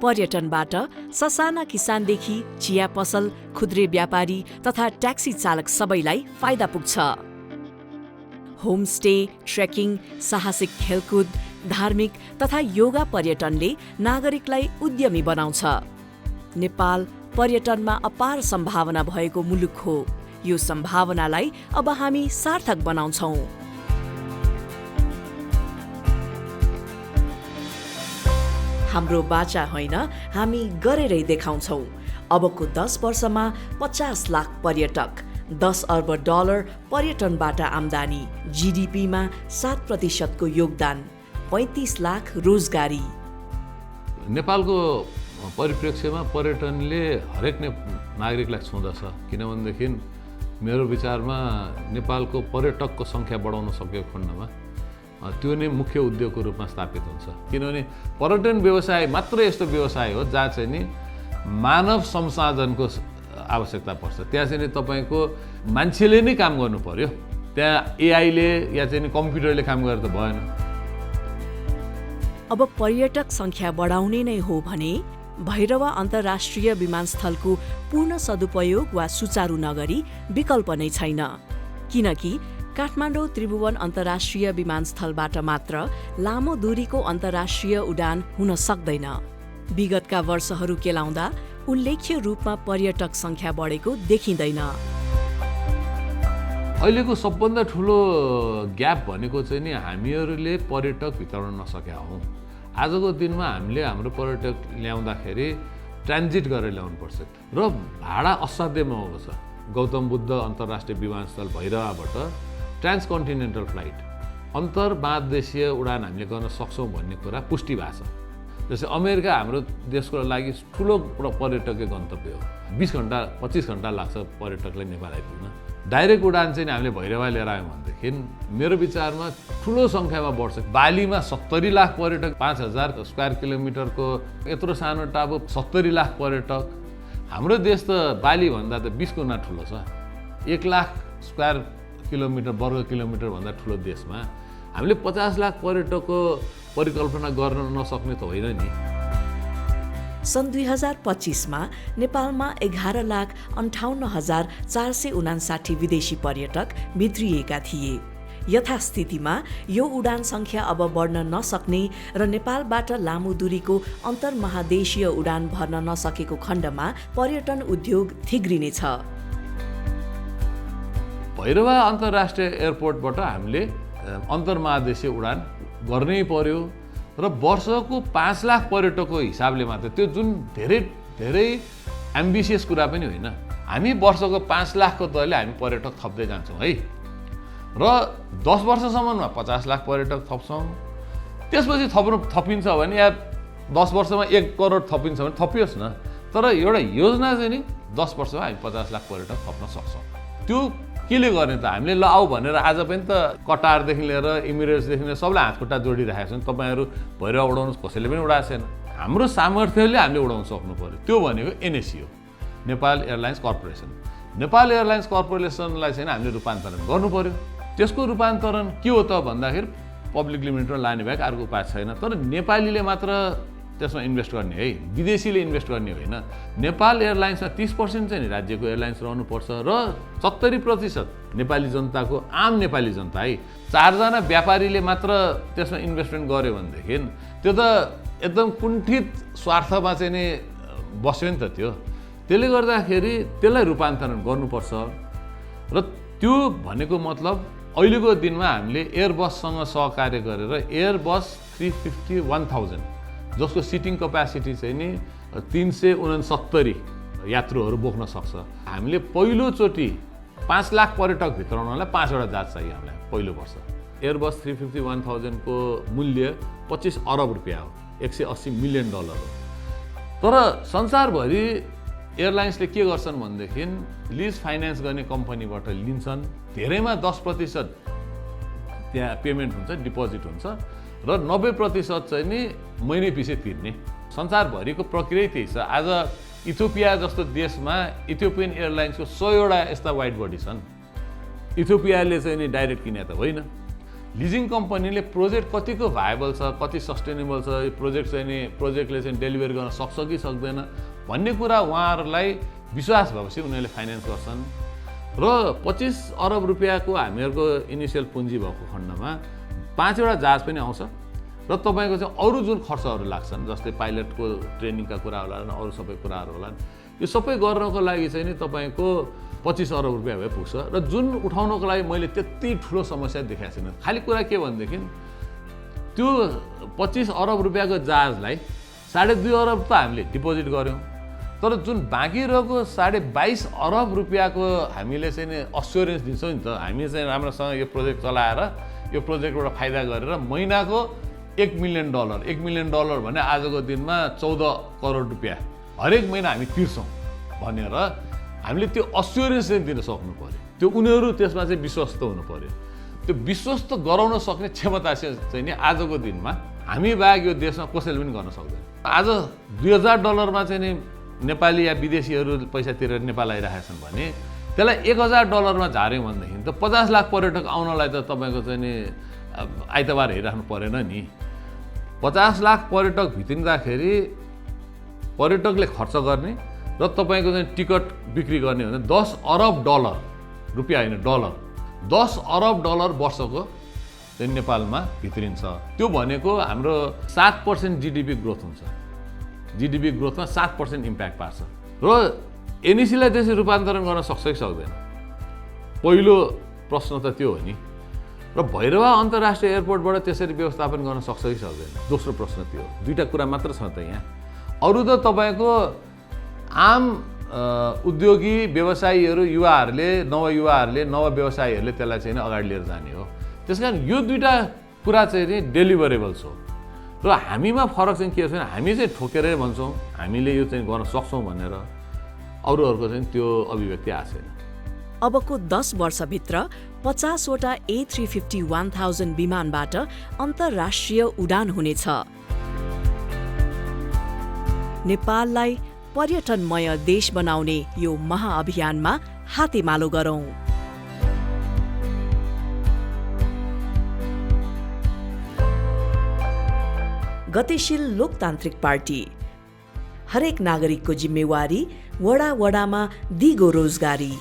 पर्यटनबाट ससाना किसानदेखि चिया पसल, खुद्रे व्यापारी तथा ट्याक्सी चालक सबैलाई फाइदा पुग्छ। होमस्टे, ट्रेकिङ, साहसिक खेलकुद, धार्मिक तथा योगा पर्यटनले नागरिकलाई उद्यमी बनाउँछ। नेपाल पर्यटनमा अपार सम्भावना भएको मुलुक हो। यो सम्भावनालाई अब हामी सार्थक बनाउँछौं। हाम्रो बाचा होइन, हामी गरेरै देखाउँछौं। अबको 10 वर्षमा 50 लाख पर्यटक, 10 अर्ब डलर पर्यटनबाट आम्दानी, जीडीपीमा 7% को योगदान, 35 लाख रोजगारी। नेपालको परिप्रेक्ष्यमा पर्यटनले हरेक नागरिकलाई छुँदछ। किनभनेदेखि मेरो विचारमा नेपालको पर्यटकको सङ्ख्या बढाउन सकेको खण्डमा त्यो नै मुख्य उद्योगको रूपमा स्थापित हुन्छ। किनभने पर्यटन व्यवसाय मात्र यस्तो व्यवसाय हो जहाँ चाहिँ नि मानव संसाधनको आवश्यकता पर्छ। त्यहाँ चाहिँ नि तपाईँको मान्छेले नै काम गर्नु पर्यो। त्यहाँ एआईले या चाहिँ नि कम्प्युटरले काम गरेर त भएन। अब पर्यटक सङ्ख्या बढाउने नै हो भने भैरवा अन्तर्राष्ट्रिय विमानस्थलको पूर्ण सदुपयोग वा सुचारू नगरी विकल्प नै छैन। किनकि काठमाडौँ त्रिभुवन अन्तर्राष्ट्रिय विमानस्थलबाट मात्र लामो दूरीको अन्तर्राष्ट्रिय उडान हुन सक्दैन। विगतका वर्षहरू केलाउँदा उल्लेख्य रूपमा पर्यटक सङ्ख्या बढेको देखिँदैन। अहिलेको सबभन्दा ठुलो ग्याप भनेको चाहिँ नि हामीहरूले पर्यटक भित्राउन नसकेका हौँ। आजको दिनमा हामीले हाम्रो पर्यटक ल्याउँदाखेरि ट्रान्जिट गरेर ल्याउनुपर्छ र भाडा असाध्य महँगो छ। गौतम बुद्ध अन्तर्राष्ट्रिय विमानस्थल भैरवाबाट ट्रान्सकन्टिनेन्टल फ्लाइट अन्तर्मादेशीय उडान हामीले गर्न सक्छौँ भन्ने कुरा पुष्टि भएको छ। जस्तै अमेरिका हाम्रो देशको लागि ठुलो पर्यटकीय गन्तव्य हो। 20 घन्टा 25 घन्टा लाग्छ पर्यटकलाई नेपाल आइपुग्न। डाइरेक्ट उडान चाहिँ हामीले भैरवा लिएर आयौँ भनेदेखि मेरो विचारमा ठुलो सङ्ख्यामा बढ्छ। बालीमा 70 लाख पर्यटक, 5000 स्क्वायर किलोमिटरको यत्रो सानो टापु, 70 लाख पर्यटक। हाम्रो देश त बालीभन्दा त 20 गुणा ठुलो छ। 1 लाख स्क्वायर किलोमिटर, वर्ग किलोमिटर भन्दा ठुलो देशमा हामीले 50 लाख पर्यटकको परिकल्पना गर्न नसक्ने त होइन नि। सन् 2025 मा नेपालमा 11,58,459 विदेशी पर्यटक भित्रिएका थिए। यथास्थितिमा यो उडान सङ्ख्या अब बढ्न नसक्ने र नेपालबाट लामो दूरीको अन्तर्महादेशीय उडान भर्न नसकेको खण्डमा पर्यटन उद्योग थिग्रिनेछ। भैरवा अन्तर्राष्ट्रिय एयरपोर्टबाट हामीले अन्तर्महादेशीय उडान गर्नै पर्यो र वर्षको 5 लाख पर्यटकको हिसाबले मात्र, त्यो जुन धेरै धेरै एम्बिसियस कुरा पनि होइन। हामी वर्षको 5 लाखको दरले हामी पर्यटक थप्दै जान्छौँ है र 10 वर्षसम्ममा 50 लाख पर्यटक थप्छौँ। त्यसपछि थपिन्छ भने या 10 वर्षमा 1 करोड थपिन्छ भने थपियोस् न। तर एउटा योजना चाहिँ नि 10 वर्षमा हामी 50 लाख पर्यटक थप्न सक्छौँ। त्यो केले गर्ने त? हामीले ल आऊ भनेर आज पनि त कटारदेखि लिएर इमिरेट्सदेखि लिएर सबलाई हातखुट्टा जोडिरहेको छन्। तपाईँहरू भैरवा उडाउनुहोस्, कसैले पनि उडाएको छैन। हाम्रो सामर्थ्यले हामीले उडाउन सक्नु पर्यो। त्यो भनेको एनएसी हो, Nepal airlines corporation. Nepal airlines कर्पोरेसनलाई चाहिँ हामीले रूपान्तरण गर्नु पर्यो। त्यसको रूपान्तरण के हो त भन्दाखेरि पब्लिक लिमिटेडमा लाने बाहेक अर्को उपाय छैन। तर नेपालीले मात्र त्यसमा इन्भेस्ट गर्ने है, विदेशीले इन्भेस्ट गर्ने होइन। नेपाल एयरलाइन्समा 30% चाहिँ राज्यको एयरलाइन्स रहनुपर्छ र 70% नेपाली जनताको, आम नेपाली जनता है। 4 जना व्यापारीले मात्र त्यसमा इन्भेस्टमेन्ट गर्यो भनेदेखि त्यो त एकदम कुण्ठित स्वार्थमा चाहिँ नि बस्यो नि त त्यो। त्यसले गर्दाखेरि त्यसलाई रूपान्तरण गर्नुपर्छ र त्यो भनेको मतलब अहिलेको दिनमा हामीले एयरबससँग सहकार्य गरेर एयरबस 350-1000 जसको सिटिङ क्यापासिटी चाहिँ नि 369 यात्रुहरू बोक्न सक्छ। हामीले पहिलोचोटि 5 लाख पर्यटक भित्राउनलाई 5 वटा जहाज चाहियो हामीलाई पहिलो वर्ष। एयरबस 350-1000 को मूल्य 25 अरब रुपियाँ हो, $180 मिलियन हो। तर संसारभरि एयरलाइन्सले के गर्छन् भनेदेखि लिज फाइनेन्स गर्ने कम्पनीबाट लिन्छन्। धेरैमा 10% त्यहाँ पेमेन्ट हुन्छ, डिपोजिट हुन्छ र 90% चाहिँ नि महिनै पछि तिर्ने। संसारभरिको प्रक्रिया त्यही छ। आज इथियोपिया जस्तो देशमा इथियोपियन एयरलाइन्सको 100 वटा यस्ता वाइड बडी छन्। इथियोपियाले चाहिँ नि डाइरेक्ट किने त होइन। लिजिङ कम्पनीले प्रोजेक्ट कतिको भायबल छ, कति सस्टेनेबल छ, यो प्रोजेक्टले चाहिँ डेलिभरी गर्न सक्छ कि सक्दैन भन्ने कुरा उहाँहरूलाई विश्वास भएपछि उनीहरूले फाइनेन्स गर्छन्। र 25 अरब रुपियाँको हामीहरूको इनिसियल पुँजी भएको खण्डमा 5वटा जहाज पनि आउँछ र तपाईँको चाहिँ अरू जुन खर्चहरू लाग्छन् जस्तै पाइलटको ट्रेनिङका कुरा होला र अरू सबै कुराहरू होला, यो सबै गर्नको लागि चाहिँ नि तपाईँको 25 अरब रुपियाँ भए पुग्छ। र जुन उठाउनको लागि मैले त्यति ठुलो समस्या देखाएको छैन। खालि कुरा के भनेदेखि त्यो 25 अरब रुपियाँको जहाजलाई 2.5 अरब त हामीले डिपोजिट गऱ्यौँ, तर जुन बाँकी रहेको 22.5 अरब रुपियाँको हामीले चाहिँ नि अस्योरेन्स दिन्छौँ नि त। हामी चाहिँ राम्रोसँग यो प्रोजेक्ट चलाएर यो प्रोजेक्टबाट फाइदा गरेर महिनाको $1 मिलियन, $1 मिलियन भने आजको दिनमा 14 करोड रुपियाँ हरेक महिना हामी तिर्छौँ भनेर हामीले त्यो अस्योरेन्स चाहिँ दिन सक्नु पर्यो। त्यो उनीहरू त्यसमा चाहिँ विश्वस्त हुनु पर्यो। त्यो विश्वस्त गराउन सक्ने क्षमता चाहिँ नि आजको दिनमा हामी बाहेक यो देशमा कसैले पनि गर्न सक्दैन। आज $2000 चाहिँ नि नेपाली या विदेशीहरू पैसा तिरेर नेपाल आइरहेका छन् भने त्यसलाई $1000 झार्यौँ भनेदेखि त 50 लाख पर्यटक आउनलाई त तपाईँको चाहिँ नि आइतबार हेरिराख्नु परेन नि। 50 लाख पर्यटक भित्रिँदाखेरि पर्यटकले खर्च गर्ने र तपाईँको चाहिँ टिकट बिक्री गर्ने भने $10 अरब रुपियाँ होइन डलर, $10 अरब वर्षको चाहिँ नेपालमा भित्रिन्छ। त्यो भनेको हाम्रो 7% जिडिपी ग्रोथ हुन्छ। जिडिपी ग्रोथमा 7% इम्प्याक्ट पार्छ। र एनइसीलाई त्यसरी रूपान्तरण गर्न सक्छ कि सक्दैन, पहिलो प्रश्न त त्यो हो नि। र भैरवा अन्तर्राष्ट्रिय एयरपोर्टबाट त्यसरी व्यवस्थापन गर्न सक्छ कि सक्दैन, दोस्रो प्रश्न त्यो हो। दुईवटा कुरा मात्र छ त यहाँ। अरू त तपाईँको आम उद्योगी व्यवसायीहरू नवयुवाहरूले नव व्यवसायीहरूले त्यसलाई चाहिँ अगाडि लिएर जाने हो। त्यस कारण यो दुईवटा कुरा चाहिँ नि डेलिभरेबल्स हो। र हामीमा फरक चाहिँ के छ भने हामी चाहिँ ठोकेरै भन्छौँ हामीले यो चाहिँ गर्न सक्छौँ भनेर, अरूहरूको चाहिँ त्यो अभिव्यक्ति आएको छैन। अबको 10 वर्षभित्र 50वटा A350-1000 विमानबाट अन्तर्राष्ट्रिय उडान हुनेछ। नेपाललाई पर्यटनमय देश बनाउने यो महाअभियानमा हातेमालो गरौँ। गतिशील लोकतान्त्रिक पार्टी, हरेक नागरिकको जिम्मेवारी, वडा वडामा दिगो रोजगारी।